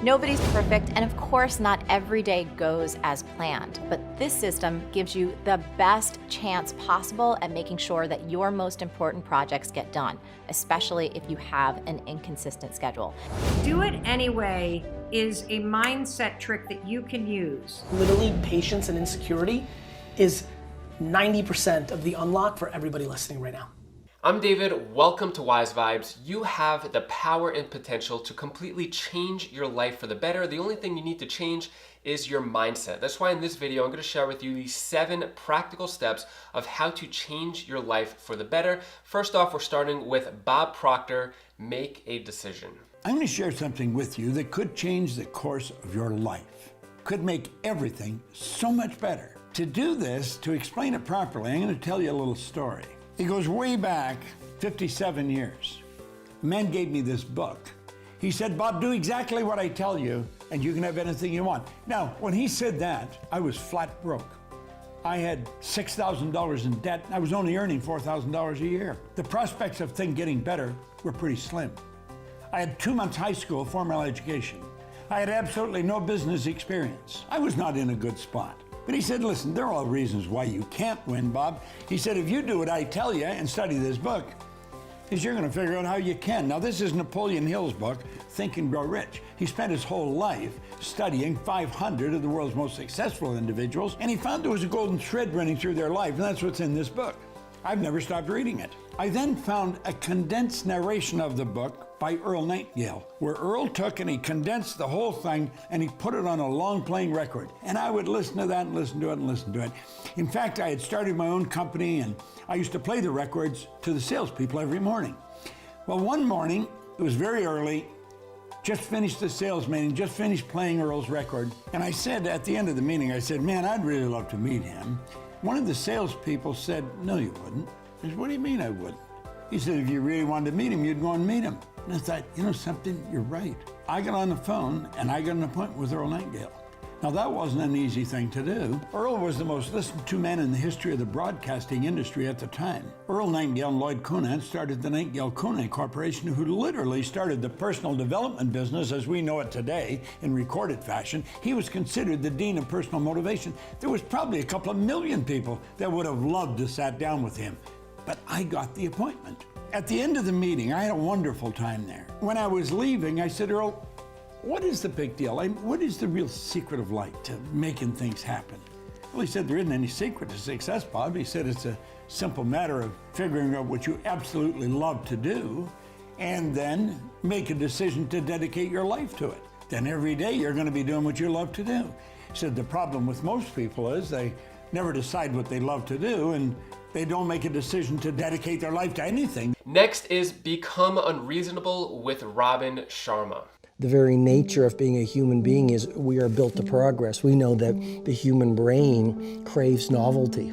Nobody's perfect, and of course, not every day goes as planned. But this system gives you the best chance possible at making sure that your most important projects get done, especially if you have an inconsistent schedule. Do it anyway is a mindset trick that you can use. Literally, patience and insecurity is 90% of the unlock for everybody listening right now. I'm David, welcome to Wise Vibes. You have the power and potential to completely change your life for the better. The only thing you need to change is your mindset. That's why in this video, I'm going to share with you these 7 practical steps of how to change your life for the better. First off, we're starting with Bob Proctor, Make a Decision. I'm going to share something with you that could change the course of your life, could make everything so much better. To do this, to explain it properly, I'm going to tell you a little story. It goes way back 57 years. A man gave me this book. He said, Bob, do exactly what I tell you and you can have anything you want. Now, when he said that, I was flat broke. I had $6,000 in debt. I was only earning $4,000 a year. The prospects of things getting better were pretty slim. I had 2 months high school formal education. I had absolutely no business experience. I was not in a good spot. But he said, listen, there are all reasons why you can't win, Bob. He said, if you do what I tell you and study this book, is you're going to figure out how you can. Now, this is Napoleon Hill's book, Think and Grow Rich. He spent his whole life studying 500 of the world's most successful individuals, and he found there was a golden thread running through their life, and that's what's in this book. I've never stopped reading it. I then found a condensed narration of the book by Earl Nightingale, where Earl took and he condensed the whole thing and he put it on a long playing record. And I would listen to that and listen to it and listen to it. In fact, I had started my own company and I used to play the records to the salespeople every morning. Well, one morning, it was very early, just finished the sales meeting, just finished playing Earl's record. And I said at the end of the meeting, I said, man, I'd really love to meet him. One of the salespeople said, no, you wouldn't. I said, what do you mean I wouldn't? He said, if you really wanted to meet him, you'd go and meet him. And I thought, you know something, you're right. I got on the phone and I got an appointment with Earl Nightingale. Now that wasn't an easy thing to do. Earl was the most listened to man in the history of the broadcasting industry at the time. Earl Nightingale and Lloyd Conant started the Nightingale-Conant Corporation, who literally started the personal development business as we know it today in recorded fashion. He was considered the dean of personal motivation. There was probably a couple of million people that would have loved to sat down with him. But I got the appointment. At the end of the meeting, I had a wonderful time there. When I was leaving, I said, Earl, what is the big deal? What is the real secret of life to making things happen? Well, he said, there isn't any secret to success, Bob. He said, it's a simple matter of figuring out what you absolutely love to do and then make a decision to dedicate your life to it. Then every day you're going to be doing what you love to do. He said, the problem with most people is they never decide what they love to do and they don't make a decision to dedicate their life to anything. Next is Become Unreasonable with Robin Sharma. The very nature of being a human being is we are built to progress. We know that the human brain craves novelty.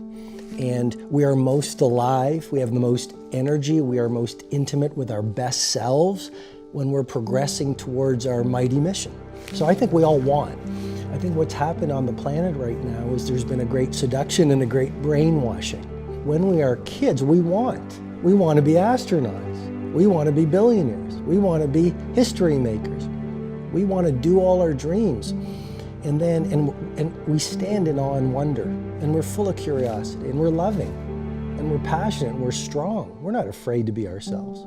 And we are most alive, we have the most energy, we are most intimate with our best selves when we're progressing towards our mighty mission. So I think we all want. I think what's happened on the planet right now is there's been a great seduction and a great brainwashing. When we are kids, we want to be astronauts. We want to be billionaires. We want to be history makers. We want to do all our dreams. And then, and we stand in awe and wonder, and we're full of curiosity, and we're loving, and we're passionate, and we're strong. We're not afraid to be ourselves.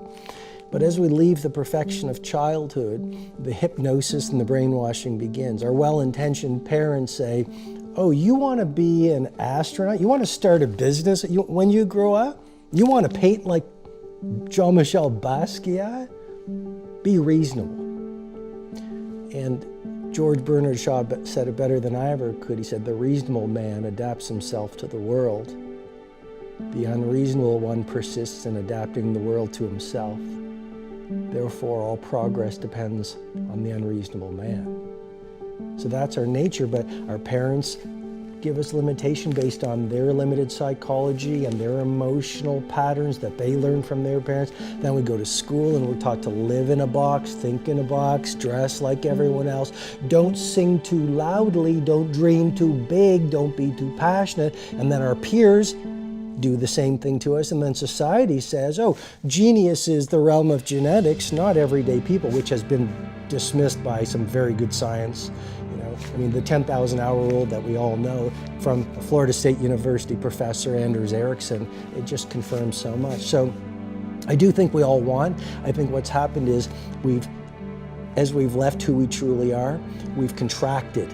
But as we leave the perfection of childhood, the hypnosis and the brainwashing begins. Our well-intentioned parents say, oh, you want to be an astronaut? You want to start a business when you grow up? You want to paint like Jean-Michel Basquiat? Be reasonable. And George Bernard Shaw said it better than I ever could. He said, the reasonable man adapts himself to the world. The unreasonable one persists in adapting the world to himself. Therefore, all progress depends on the unreasonable man. So that's our nature, but our parents give us limitation based on their limited psychology and their emotional patterns that they learn from their parents. Then we go to school and we're taught to live in a box, think in a box, dress like everyone else. Don't sing too loudly, don't dream too big, don't be too passionate. And then our peers do the same thing to us. And then society says, oh, genius is the realm of genetics, not everyday people, which has been dismissed by some very good science. I mean, the 10,000 hour rule that we all know from Florida State University professor Anders Ericsson, it just confirms so much. So I do think we all want. I think what's happened is as we've left who we truly are, we've contracted.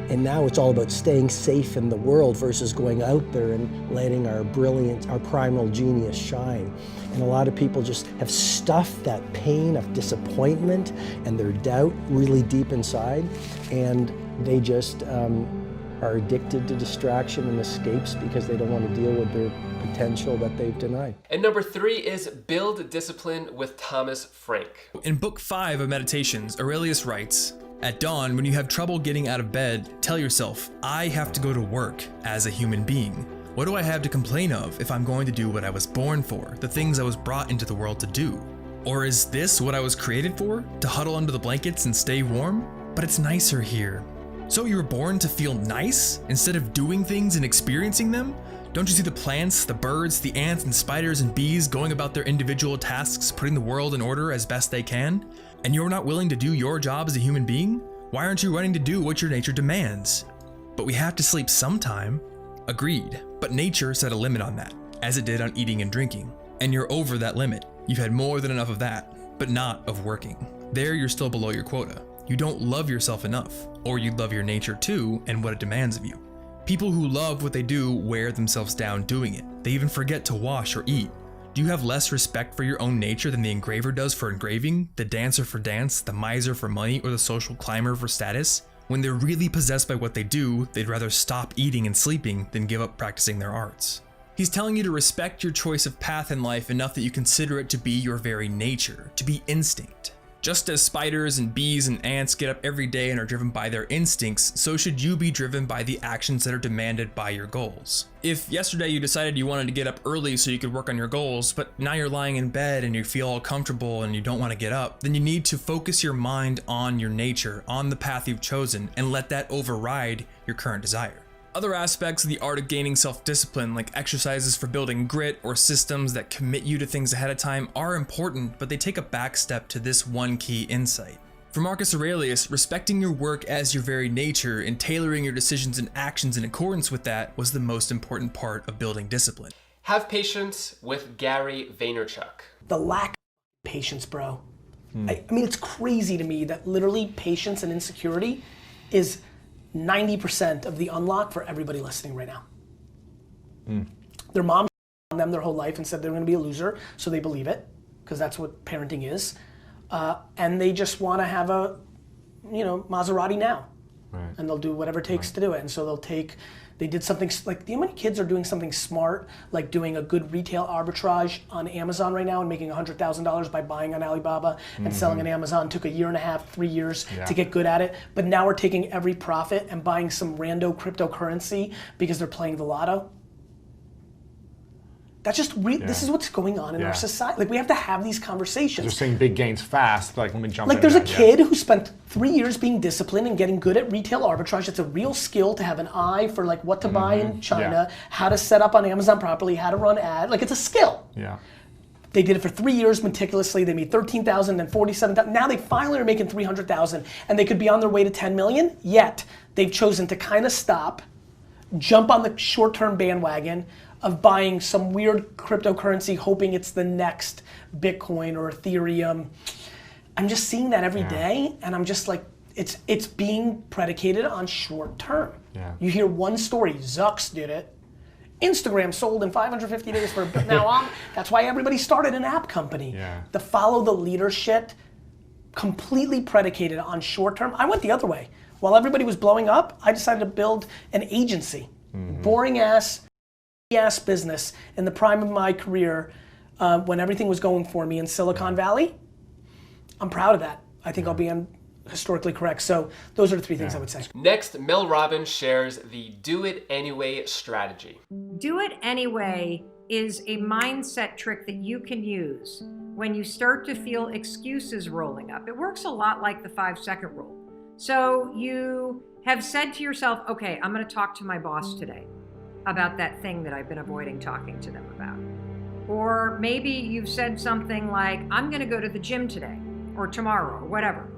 And now it's all about staying safe in the world versus going out there and letting our brilliance, our primal genius shine. And a lot of people just have stuffed that pain of disappointment and their doubt really deep inside. And they just are addicted to distraction and escapes because they don't want to deal with their potential that they've denied. And number 3 is Build Discipline with Thomas Frank. In Book 5 of Meditations, Aurelius writes, "At dawn, when you have trouble getting out of bed, tell yourself, I have to go to work as a human being. What do I have to complain of if I'm going to do what I was born for, the things I was brought into the world to do? Or is this what I was created for, to huddle under the blankets and stay warm? But it's nicer here. So you were born to feel nice instead of doing things and experiencing them? Don't you see the plants, the birds, the ants and spiders and bees going about their individual tasks, putting the world in order as best they can? And you're not willing to do your job as a human being? Why aren't you running to do what your nature demands? But we have to sleep sometime." Agreed, but nature set a limit on that, as it did on eating and drinking. And you're over that limit. You've had more than enough of that, but not of working. There you're still below your quota. You don't love yourself enough, or you love your nature too and what it demands of you. People who love what they do wear themselves down doing it. They even forget to wash or eat. Do you have less respect for your own nature than the engraver does for engraving, the dancer for dance, the miser for money, or the social climber for status? When they're really possessed by what they do, they'd rather stop eating and sleeping than give up practicing their arts. He's telling you to respect your choice of path in life enough that you consider it to be your very nature, to be instinct. Just as spiders and bees and ants get up every day and are driven by their instincts, so should you be driven by the actions that are demanded by your goals. If yesterday you decided you wanted to get up early so you could work on your goals, but now you're lying in bed and you feel all comfortable and you don't want to get up, then you need to focus your mind on your nature, on the path you've chosen, and let that override your current desire. Other aspects of the art of gaining self-discipline, like exercises for building grit or systems that commit you to things ahead of time, are important, but they take a back step to this one key insight. For Marcus Aurelius, respecting your work as your very nature and tailoring your decisions and actions in accordance with that was the most important part of building discipline. Have patience with Gary Vaynerchuk. The lack of patience, bro. I mean, it's crazy to me that literally patience and insecurity is 90% of the unlock for everybody listening right now. Their mom on them their whole life and said they're going to be a loser, so they believe it, because that's what parenting is. And they just want to have a, Maserati now. Right. And they'll do whatever it takes to do it. And so they did something, like, do you know how many kids are doing something smart, like doing a good retail arbitrage on Amazon right now and making $100,000 by buying on Alibaba and selling on Amazon? Took a year and a half, 3 years to get good at it. But now we're taking every profit and buying some rando cryptocurrency because they're playing the lotto. That's just, this is what's going on in our society. Like, we have to have these conversations. They're seeing big gains fast, like, let me jump in. Like, there's a kid who spent 3 years being disciplined and getting good at retail arbitrage. It's a real skill to have an eye for, like, what to buy in China, how to set up on Amazon properly, how to run ad. Like, it's a skill. Yeah. They did it for 3 years meticulously. They made 13,000, then 47,000. Now they finally are making 300,000, and they could be on their way to 10 million. Yet they've chosen to kind of stop, jump on the short-term bandwagon of buying some weird cryptocurrency, hoping it's the next Bitcoin or Ethereum. I'm just seeing that every day, and I'm just like, it's being predicated on short term. Yeah. You hear one story, Zucks did it. Instagram sold in 550 days for now on. That's why everybody started an app company. Yeah. The follow the leader shit, completely predicated on short term. I went the other way. While everybody was blowing up, I decided to build an agency. Boring ass business in the prime of my career, when everything was going for me in Silicon Valley. I'm proud of that. I think I'll be historically correct. So those are the 3 things I would say. Next, Mel Robbins shares the do it anyway strategy. Do it anyway is a mindset trick that you can use when you start to feel excuses rolling up. It works a lot like the 5-second rule. So you have said to yourself, okay, I'm going to talk to my boss today. about that thing that I've been avoiding talking to them about. Or maybe you've said something like, I'm going to go to the gym today or tomorrow or whatever.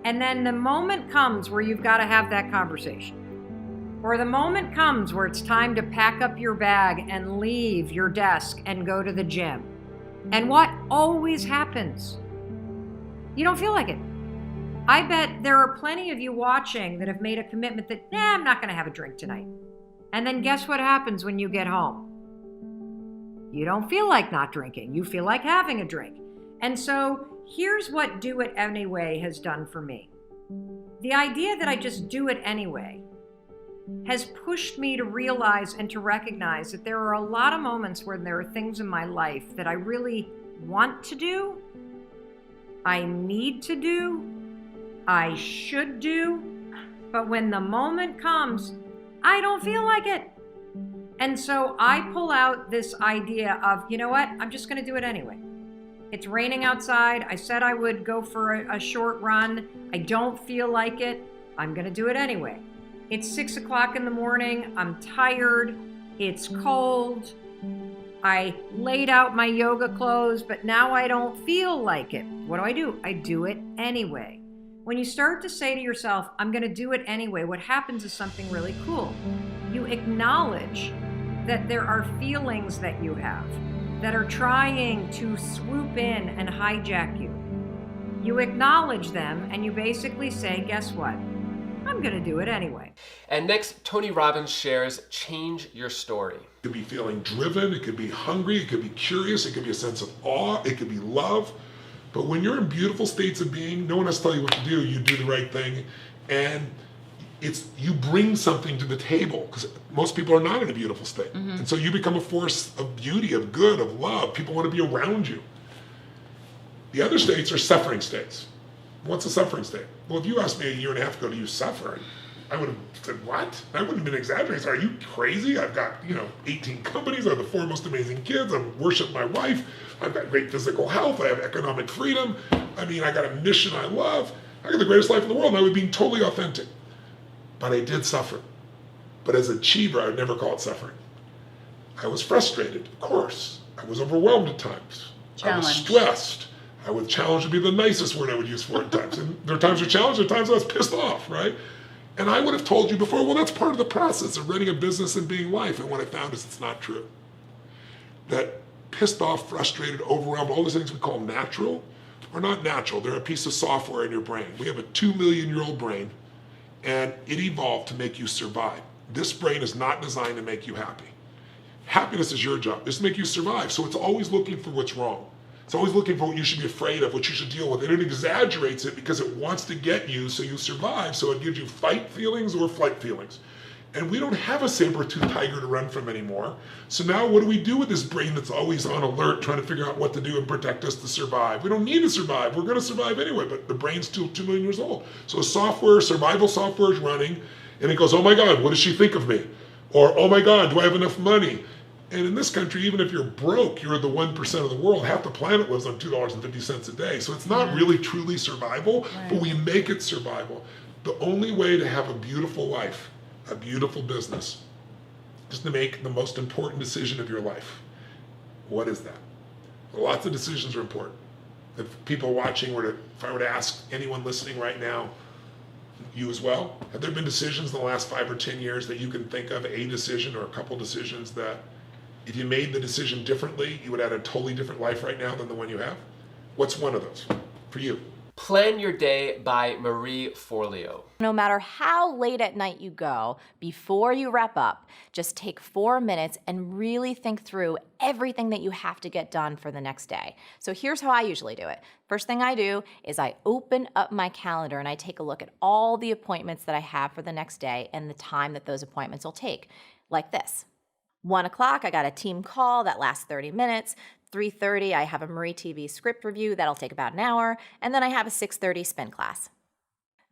And then the moment comes where you've got to have that conversation. Or the moment comes where it's time to pack up your bag and leave your desk and go to the gym. And what always happens? You don't feel like it. I bet there are plenty of you watching that have made a commitment that, I'm not going to have a drink tonight. And then guess what happens when you get home? You don't feel like not drinking. You feel like having a drink. And so here's what do it anyway has done for me. The idea that I just do it anyway has pushed me to realize and to recognize that there are a lot of moments where there are things in my life that I really want to do, I need to do, I should do, but when the moment comes, I don't feel like it. And so I pull out this idea of, you know what, I'm just going to do it anyway. It's raining outside. I said I would go for a short run. I don't feel like it. I'm going to do it anyway. It's 6 o'clock in the morning. I'm tired. It's cold. I laid out my yoga clothes, but now I don't feel like it. What do? I do it anyway. When you start to say to yourself, I'm going to do it anyway, what happens is something really cool. You acknowledge that there are feelings that you have that are trying to swoop in and hijack you. You acknowledge them and you basically say, guess what? I'm going to do it anyway. And next, Tony Robbins shares Change Your Story. It could be feeling driven, it could be hungry, it could be curious, it could be a sense of awe, it could be love. But when you're in beautiful states of being, no one has to tell you what to do. You do the right thing, and you bring something to the table, because most people are not in a beautiful state. And so you become a force of beauty, of good, of love. People want to be around you. The other states are suffering states. What's a suffering state? Well, if you asked me a year and a half ago, do you suffer? I would have said, what? I wouldn't have been exaggerating. So, are you crazy? I've got, 18 companies. I have the 4 most amazing kids. I worship my wife. I've got great physical health. I have economic freedom. I got a mission I love. I got the greatest life in the world. And I was being totally authentic. But I did suffer. But as an achiever, I would never call it suffering. I was frustrated, of course. I was overwhelmed at times. I was stressed. I would challenge to be the nicest word I would use for it at times. And there are times I challenged, there are times I was pissed off, right? And I would have told you before, well, that's part of the process of running a business and being life. And what I found is it's not true. That pissed off, frustrated, overwhelmed, all those things we call natural are not natural. They're a piece of software in your brain. We have a 2-million-year-old brain, and it evolved to make you survive. This brain is not designed to make you happy. Happiness is your job. It's to make you survive. So it's always looking for what's wrong. It's always looking for what you should be afraid of, what you should deal with. And it exaggerates it because it wants to get you so you survive. So it gives you fight feelings or flight feelings. And we don't have a saber-toothed tiger to run from anymore. So now what do we do with this brain that's always on alert, trying to figure out what to do and protect us to survive? We don't need to survive. We're going to survive anyway, but the brain's still 2 million years old. So survival software is running, and it goes, oh my God, what does she think of me? Or, oh my God, do I have enough money? And in this country, even if you're broke, you're the 1% of the world. Half the planet lives on $2.50 a day. So it's not really truly survival, but we make it survival. The only way to have a beautiful life, a beautiful business, is to make the most important decision of your life. What is that? Well, lots of decisions are important. If people watching if I were to ask anyone listening right now, you as well, have there been decisions in the last 5 or 10 years that you can think of, a decision or a couple decisions that if you made the decision differently, you would have a totally different life right now than the one you have? What's one of those for you? Plan Your Day by Marie Forleo. No matter how late at night you go, before you wrap up, just take 4 minutes and really think through everything that you have to get done for the next day. So here's how I usually do it. First thing I do is I open up my calendar and I take a look at all the appointments that I have for the next day and the time that those appointments will take, like this. 1 o'clock, I got a team call that lasts 30 minutes. 3:30, I have a Marie TV script review that'll take about an hour. And then I have a 6:30 spin class.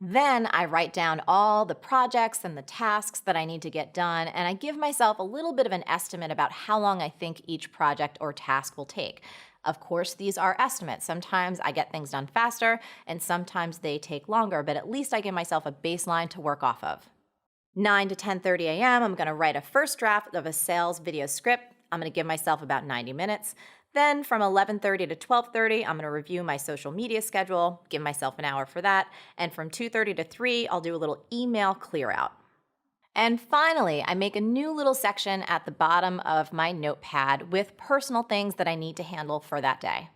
Then I write down all the projects and the tasks that I need to get done, and I give myself a little bit of an estimate about how long I think each project or task will take. Of course, these are estimates. Sometimes I get things done faster, and sometimes they take longer, but at least I give myself a baseline to work off of. 9 to 10:30 a.m., I'm going to write a first draft of a sales video script. I'm going to give myself about 90 minutes. Then from 11:30 to 12:30, I'm going to review my social media schedule, give myself an hour for that. And from 2:30 to 3, I'll do a little email clear out. And finally, I make a new little section at the bottom of my notepad with personal things that I need to handle for that day.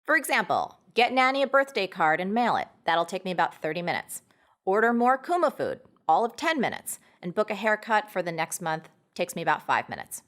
For example, get Nanny a birthday card and mail it. That'll take me about 30 minutes. Order more Kuma food, all of 10 minutes. And book a haircut for the next month, takes me about 5 minutes.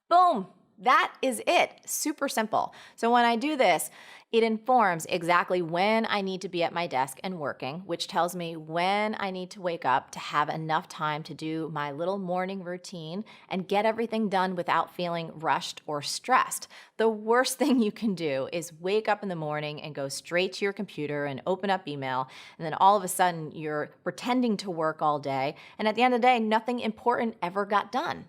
Boom! That is it. Super simple. So when I do this, it informs exactly when I need to be at my desk and working, which tells me when I need to wake up to have enough time to do my little morning routine and get everything done without feeling rushed or stressed. The worst thing you can do is wake up in the morning and go straight to your computer and open up email, and then all of a sudden you're pretending to work all day, and at the end of the day, nothing important ever got done.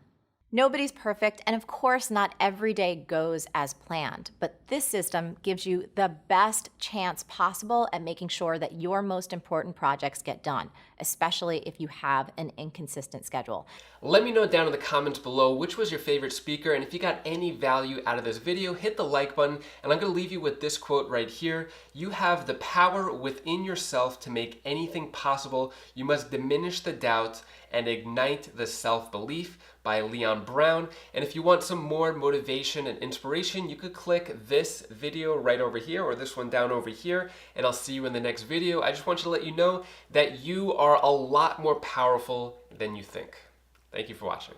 Nobody's perfect, and of course, not every day goes as planned, but this system gives you the best chance possible at making sure that your most important projects get done, especially if you have an inconsistent schedule. Let me know down in the comments below which was your favorite speaker, and if you got any value out of this video, hit the like button, and I'm going to leave you with this quote right here. You have the power within yourself to make anything possible. You must diminish the doubt and ignite the self-belief, by Leon Brown. And if you want some more motivation and inspiration, you could click this video right over here or this one down over here, and I'll see you in the next video. I just want you to let you know that you are a lot more powerful than you think. Thank you for watching.